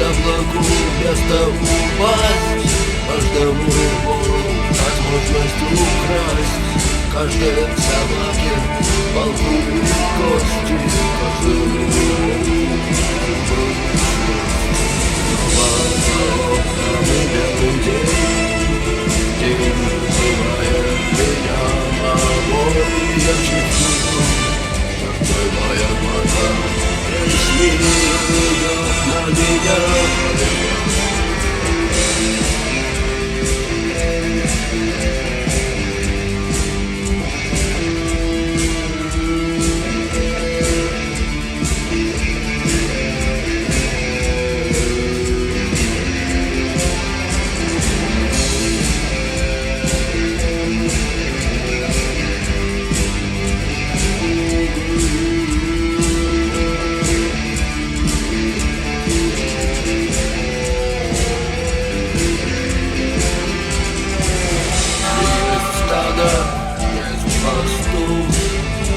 яблоку место упасть, каждому вору возможность украсть, каждой собаке ползут кости, каждому белый день, день называет меня мамой. Я чувствую, как твоя глаза ресницы на меня.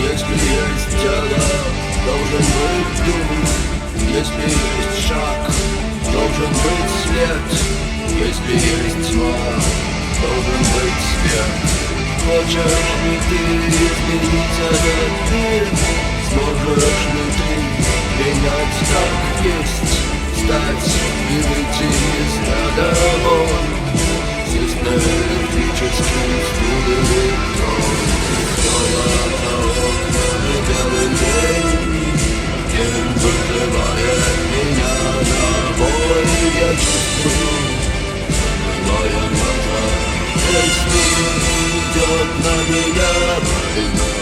Если есть тело, должен быть дух. Если есть шаг, должен быть след. Если есть тьма, должен быть свет. Хочешь ли ты изменить этот мир? Сможешь ли ты менять как есть? Стать и выйти из ряда вон. Здесь на электрический стул или трон. Белый день, день вызывает меня на бой. Я чувствую, твоя глаза, весь мир идет на меня войной.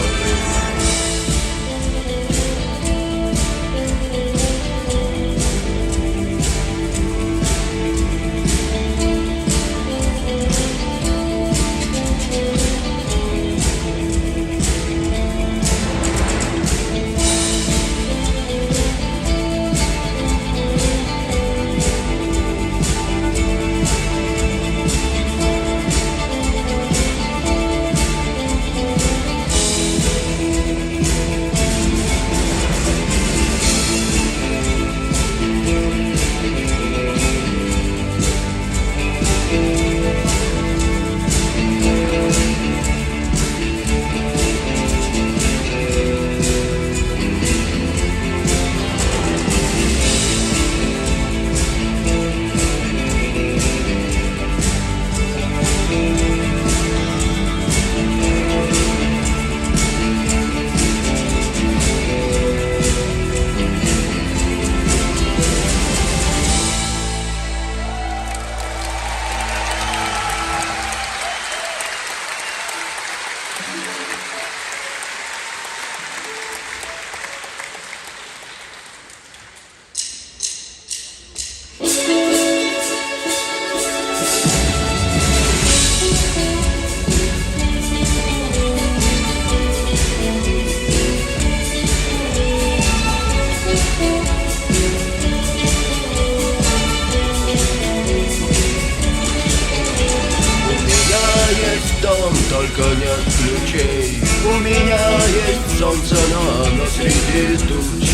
Только нет ключей. У меня есть солнце, но оно среди туч.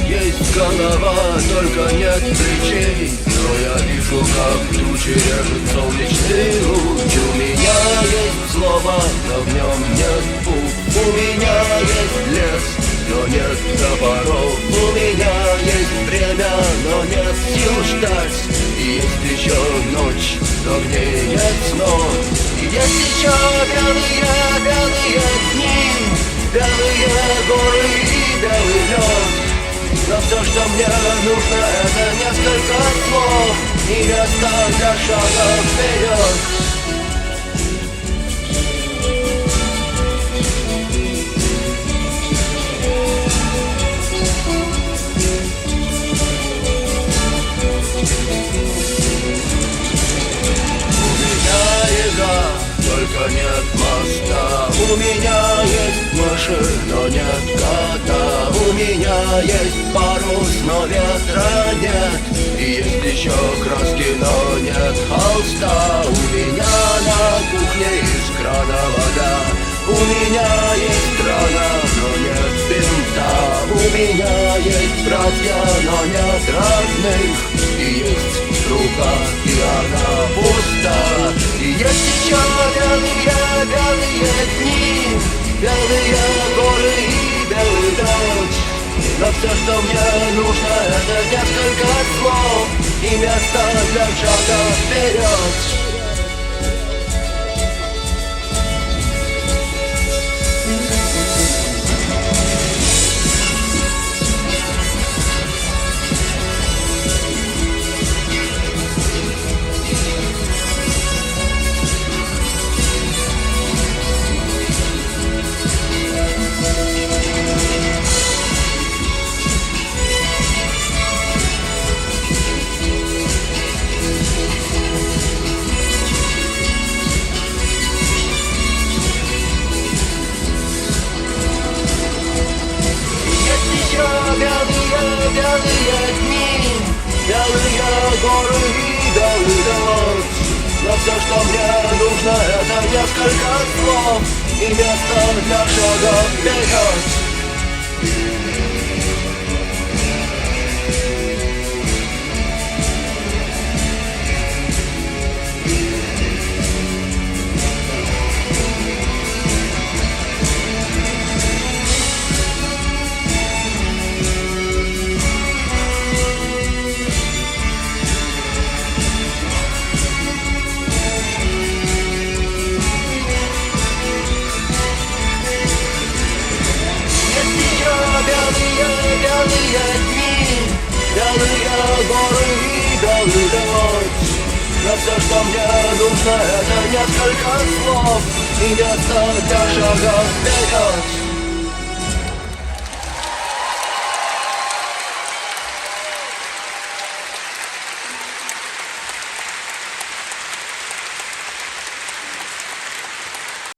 Есть голова, только нет плечей. Но я вижу, как тучи режут солнечный луч. У меня есть слово, но в нем нет букв. У меня есть лес, но нет топоров. У меня есть время, но нет сил ждать. И есть еще ночь, но в ней нет снов. Есть еще белые дни, белые горы и белый лед. Но все, что мне нужно, это несколько слов и место для шага вперед. Только нет моста. У меня есть мыши, но нет кота. У меня есть парус, но ветра нет. И есть еще краски, но нет холста. У меня на кухне из крана вода. У меня есть страна, но нет бинта. У меня есть брат, братья, но нет родных. И есть рука, и она пуста. И есть еще белые дни, белые горы и белый дождь. Но все, что мне нужно, это несколько слов и место для шага вперед. Белые дни, белые горы и белый дождь. Но все, что мне нужно, это несколько слов и место для шага вперед. Белые дни, белые горы и белый дождь. Но все, что мне нужно, это несколько слов и место для шага вперед.